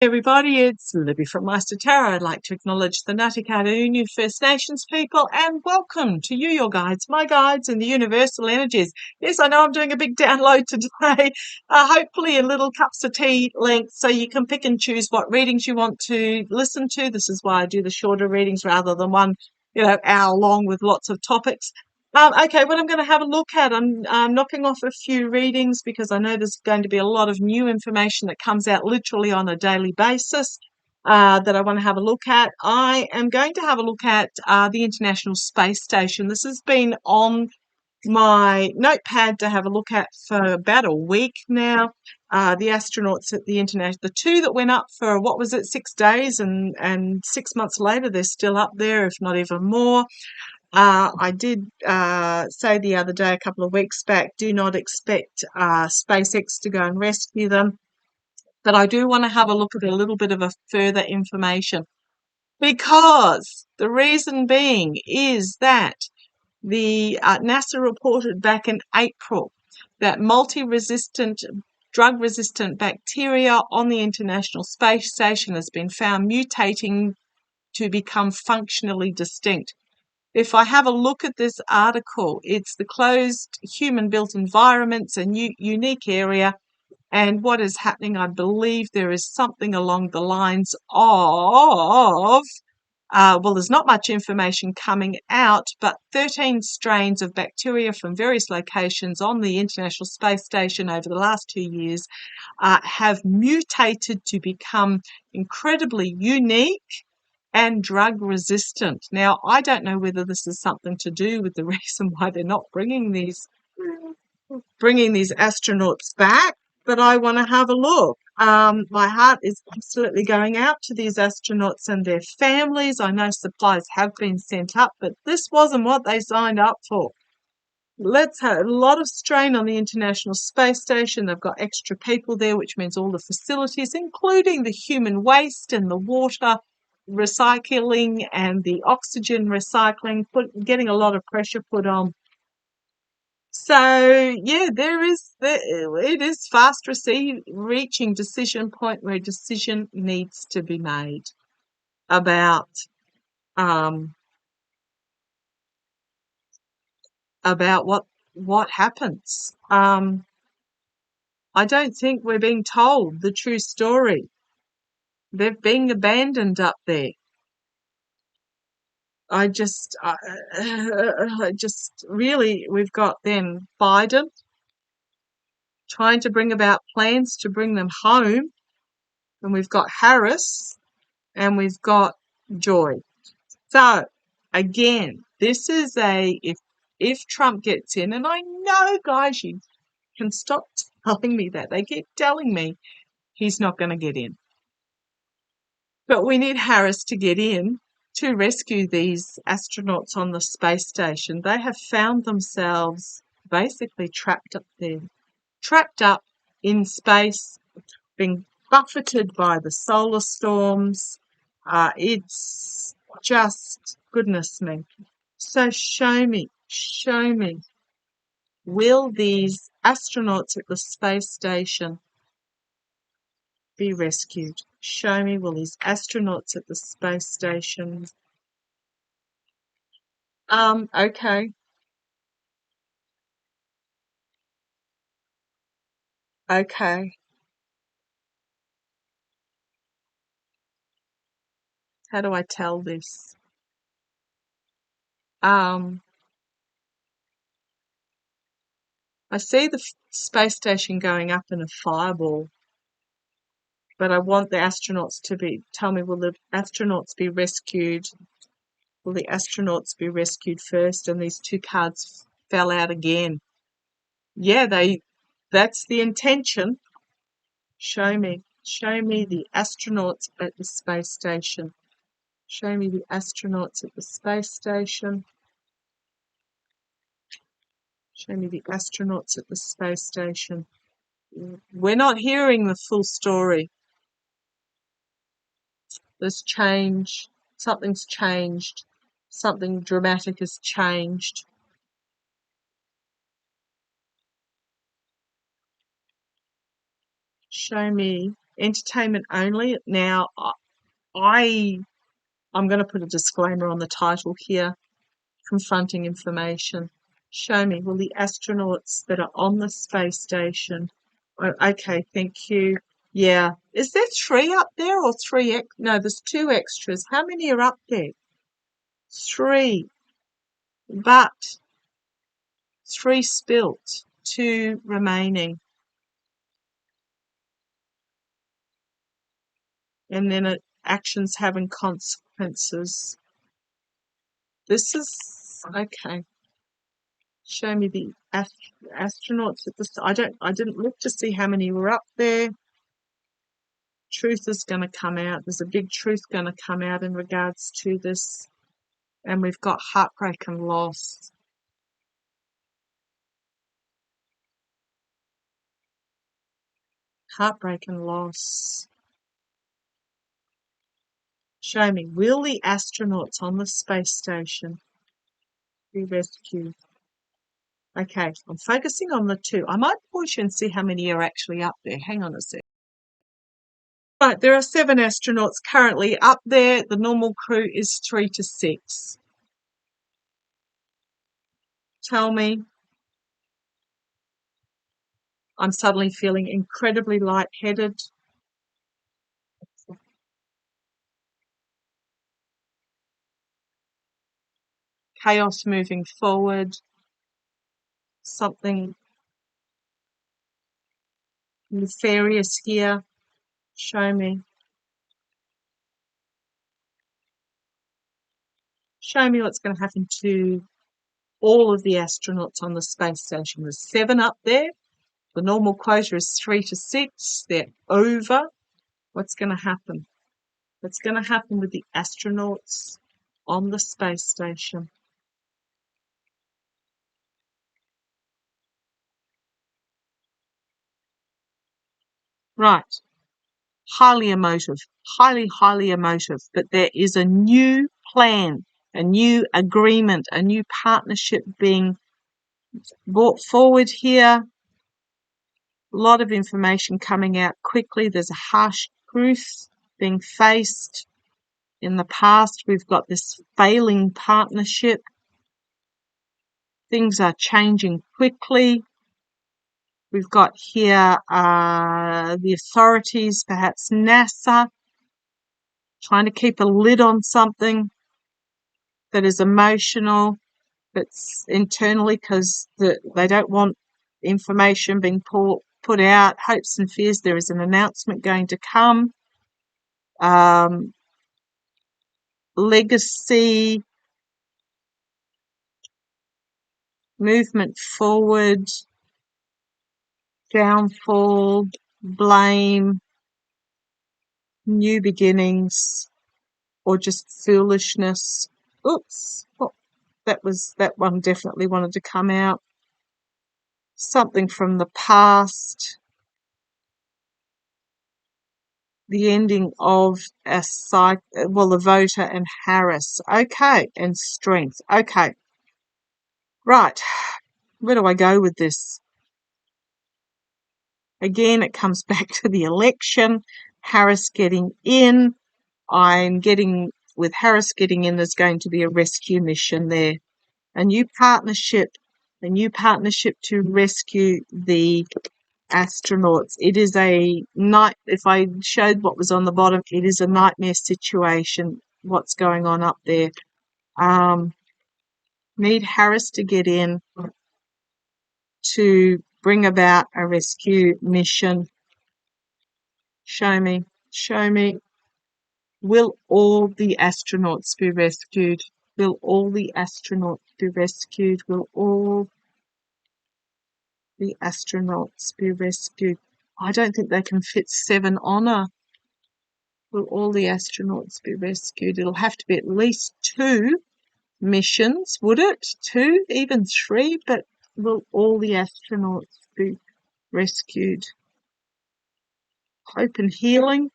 Everybody, it's Libby from maighstirtarot. I'd like to acknowledge the Ngāti Karunu First Nations people and welcome to you, your guides, my guides, and the universal energies. Yes, I know I'm doing a big download today, hopefully in little cups of tea length, so you can pick and choose what readings you want to listen to. This is why I do the shorter readings rather than one, hour long with lots of topics. Okay, what I'm going to have a look at, I'm knocking off a few readings because I know there's going to be a lot of new information that comes out literally on a daily basis that I want to have a look at. I am going to have a look at the International Space Station. This has been on my notepad to have a look at for about a week now. The astronauts at the the two that went up for, 6 days, and 6 months later, they're still up there, if not even more. I did say the other day, a couple of weeks back, do not expect SpaceX to go and rescue them. But I do want to have a look at a little bit of a further information, because the reason being is that the NASA reported back in April that drug-resistant bacteria on the International Space Station has been found mutating to become functionally distinct. If I have a look at this article, it's the closed human-built environments, a unique area, and what is happening, I believe there is something along the lines of, there's not much information coming out, but 13 strains of bacteria from various locations on the International Space Station over the last 2 years have mutated to become incredibly unique and drug resistant. Now, I don't know whether this is something to do with the reason why they're not bringing these astronauts back, but I want to have a look. My heart is absolutely going out to these astronauts and their families. I know supplies have been sent up, but this wasn't what they signed up for. Let's have a lot of strain on the International Space Station. They've got extra people there, which means all the facilities, including the human waste and the water recycling and the oxygen recycling, getting a lot of pressure put on. So yeah, it is fast reaching decision point where a decision needs to be made about what happens. I don't think we're being told the true story. They're being abandoned up there. Really, we've got then Biden trying to bring about plans to bring them home, and we've got Harris, and we've got Joy. So, again, this is if Trump gets in, and I know, guys, you can stop telling me that. They keep telling me he's not going to get in. But we need Harris to get in to rescue these astronauts on the space station. They have found themselves basically trapped up there, trapped up in space, being buffeted by the solar storms. It's just, goodness me. So show me, will these astronauts at the space station be rescued? Show me, will these astronauts at the space station? Okay. Okay. How do I tell this? I see the space station going up in a fireball, but I want the astronauts to tell me, will the astronauts be rescued? Will the astronauts be rescued first? And these two cards fell out again. Yeah, that's the intention. Show me the astronauts at the space station. Show me the astronauts at the space station. Show me the astronauts at the space station. We're not hearing the full story. There's change. Something's changed. Something dramatic has changed. Show me entertainment only. Now, I'm going to put a disclaimer on the title here, confronting information. Show me, will the astronauts that are on the space station, oh, okay, thank you. Yeah, is there 3 up there or 3? No, there's 2 extras. How many are up there? 3, but 3 spilt, 2 remaining. And then actions having consequences. This is okay. Show me the astronauts at this. I didn't look to see how many were up there. Truth is going to come out. There's a big truth going to come out in regards to this. And we've got heartbreak and loss. Heartbreak and loss. Show me, will the astronauts on the space station be rescued? Okay, I'm focusing on the 2. I might pause you and see how many are actually up there. Hang on a sec. Right, there are 7 astronauts currently up there. The normal crew is 3 to 6. Tell me. I'm suddenly feeling incredibly lightheaded. Chaos moving forward. Something nefarious here. Show me. Show me what's going to happen to all of the astronauts on the space station. There's 7 up there. The normal quota is 3 to 6. They're over. What's going to happen? What's going to happen with the astronauts on the space station? Right. Highly emotive. Highly emotive. But there is a new plan, a new agreement, a new partnership being brought forward here. A lot of information coming out quickly. There's a harsh truth being faced. In the past, we've got this failing partnership. Things are changing quickly. We've got here the authorities, perhaps NASA, trying to keep a lid on something that is emotional, that's internally because they don't want information being put out. Hopes and fears, there is an announcement going to come. Legacy, movement forward, downfall, blame, new beginnings, or just foolishness. Oops, that one definitely wanted to come out. Something from the past. The ending of the voter and Harris. Okay, and strength. Okay. Right. Where do I go with this? Again, it comes back to the election. Harris getting in. With Harris getting in, there's going to be a rescue mission there. A new partnership to rescue the astronauts. It is if I showed what was on the bottom, it is a nightmare situation, what's going on up there. Need Harris to get in to bring about a rescue mission. Show me. Will all the astronauts be rescued? Will all the astronauts be rescued? Will all the astronauts be rescued? I don't think they can fit 7 on a. Will all the astronauts be rescued? It'll have to be at least 2 missions, would it? 2, even 3, but will all the astronauts be rescued? Hope and healing,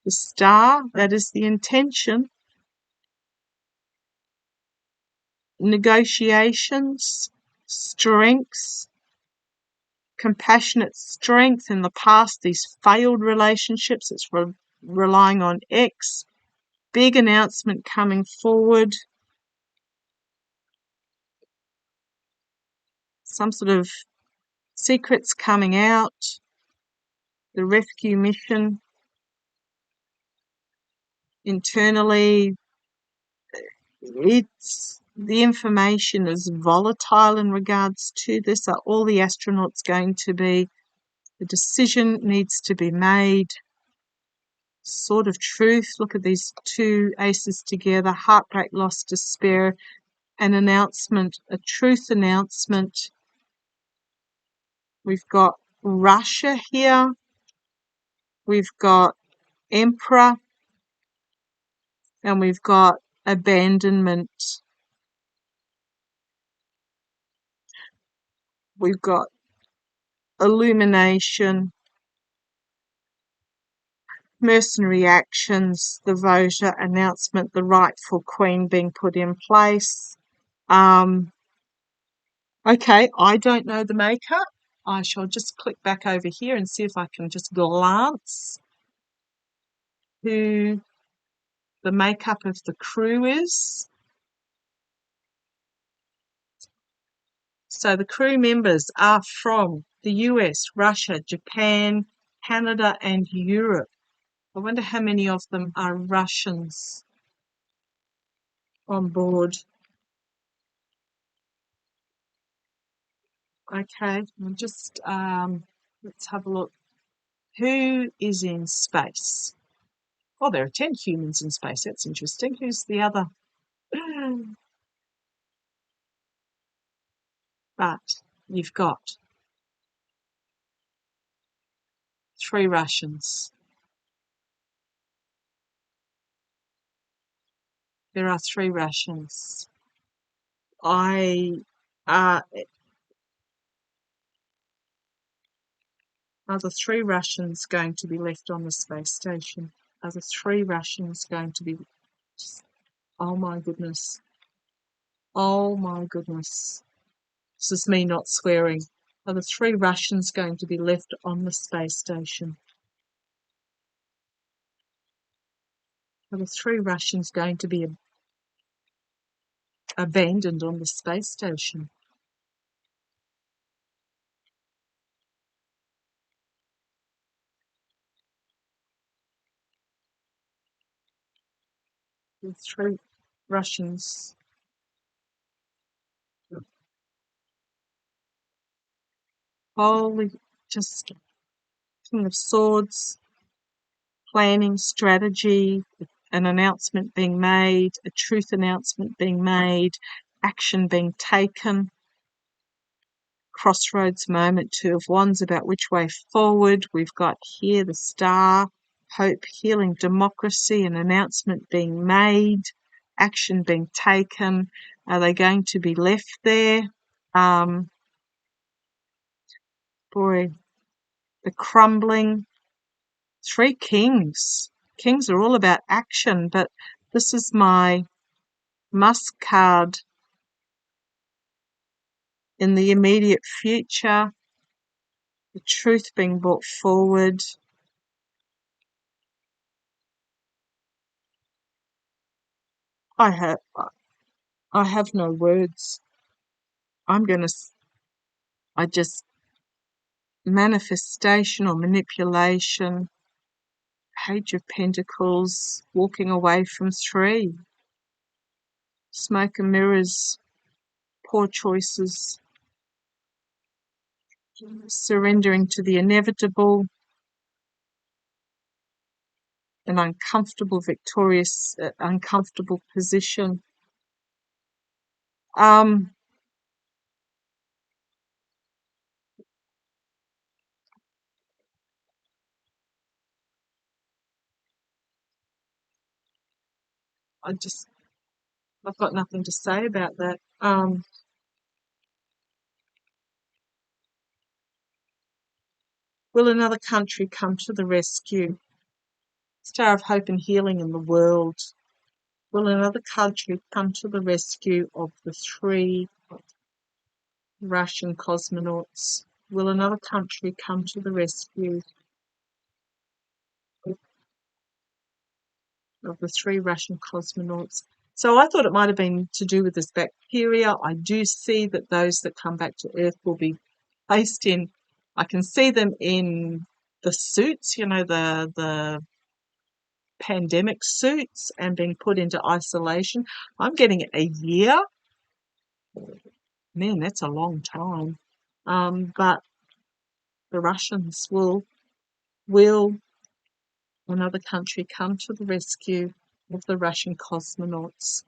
the star, that is the intention. Negotiations, strengths, compassionate strength in the past, these failed relationships. It's relying on X. Big announcement coming forward. Some sort of secrets coming out. The rescue mission internally. The information is volatile in regards to this. Are all the astronauts going to be? The decision needs to be made. Sword of truth. Look at these two aces together. Heartbreak, loss, despair. An announcement, a truth announcement. We've got Russia here. We've got Emperor. And we've got abandonment. We've got illumination, mercenary actions, the voter announcement, the rightful queen being put in place. Okay, I don't know the makeup. I shall just click back over here and see if I can just glance who the makeup of the crew is. So the crew members are from the US, Russia, Japan, Canada, and Europe. I wonder how many of them are Russians on board. Okay, we'll just let's have a look. Who is in space? Oh, there are 10 humans in space. That's interesting. Who's the other? But you've got 3 Russians. There are 3 Russians. Are the 3 Russians going to be left on the space station? Are the 3 Russians going to be? Oh my goodness. Oh my goodness. This is me not swearing. Are the 3 Russians going to be left on the space station? Are the 3 Russians going to be abandoned on the space station? The 3 Russians. Holy, just King of Swords, planning, strategy, an announcement being made, a truth announcement being made, action being taken, crossroads moment, 2 of Wands about which way forward. We've got here the Star, hope, healing, democracy, an announcement being made, action being taken. Are they going to be left there? Boy, the crumbling. 3 kings. Kings are all about action, but this is my must card in the immediate future. The truth being brought forward. I have no words. I just, manifestation or manipulation, Page of Pentacles, walking away from 3, smoke and mirrors, poor choices, surrendering to the inevitable, an uncomfortable, victorious, uncomfortable position. I've got nothing to say about that. Will another country come to the rescue? Star of hope and healing in the world. Will another country come to the rescue of the 3 Russian cosmonauts? will another country come to the rescue of the 3 Russian cosmonauts? So I thought it might have been to do with this bacteria. I do see that those that come back to Earth will be placed in, I can see them in the suits, the pandemic suits, and being put into isolation. I'm getting a year. Man, that's a long time. But the Russians will another country come to the rescue of the Russian cosmonauts.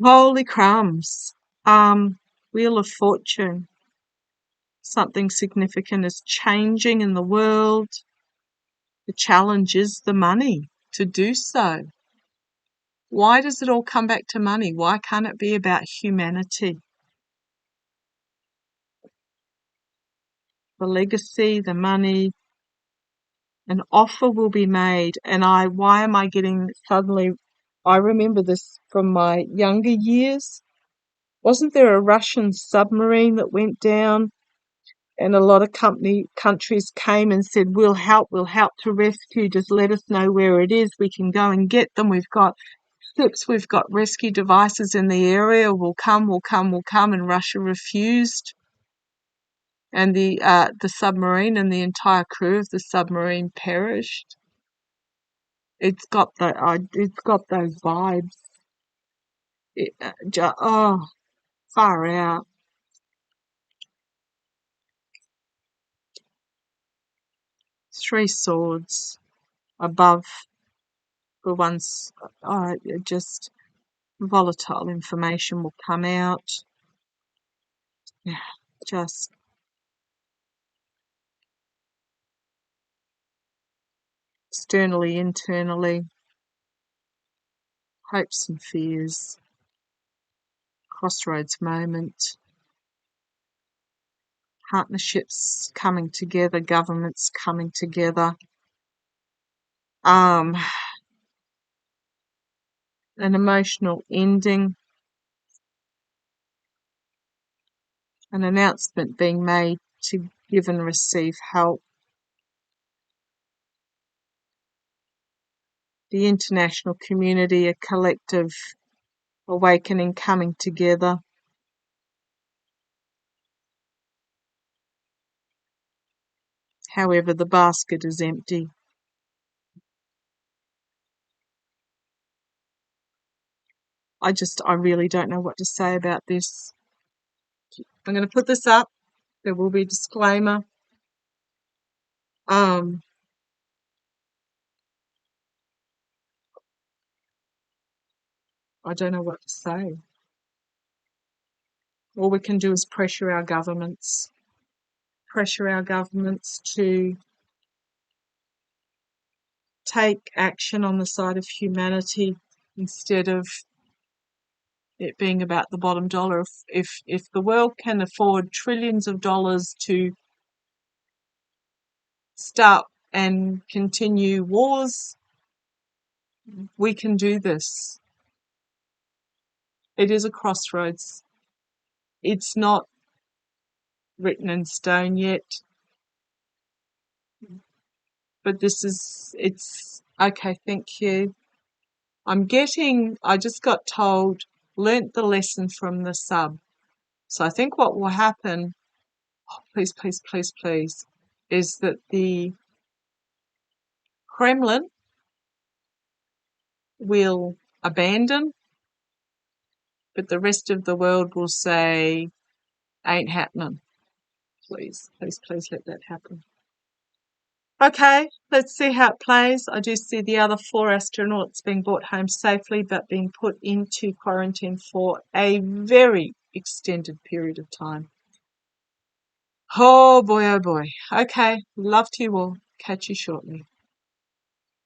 Holy crumbs. Wheel of Fortune. Something significant is changing in the world. The challenge is the money to do so. Why does it all come back to money? Why can't it be about humanity? The legacy, the money, an offer will be made. And why am I getting suddenly, I remember this from my younger years. Wasn't there a Russian submarine that went down? And a lot of countries came and said, we'll help to rescue, just let us know where it is, we can go and get them, we've got ships, we've got rescue devices in the area, we'll come, and Russia refused. And the submarine and the entire crew of the submarine perished. It's got those vibes. Far out. Three swords above the ones, just volatile information will come out. Yeah, just externally, internally, hopes and fears, crossroads moment, partnerships coming together, governments coming together, an emotional ending, an announcement being made to give and receive help, the international community, a collective awakening coming together. However, the basket is empty. I really don't know what to say about this. I'm going to put this up. There will be a disclaimer. I don't know what to say. All we can do is pressure our governments to take action on the side of humanity instead of it being about the bottom dollar. If the world can afford trillions of dollars to start and continue wars, we can do this. It is a crossroads. It's not written in stone yet, but it's okay. Thank you. I just got told, learnt the lesson from the sub. So I think what will happen, please, please, please, please, is that the Kremlin will abandon, but the rest of the world will say, ain't happening. Please, please, please let that happen. Okay, let's see how it plays. I do see the other 4 astronauts being brought home safely, but being put into quarantine for a very extended period of time. Oh boy, oh boy. Okay, love to you all. Catch you shortly.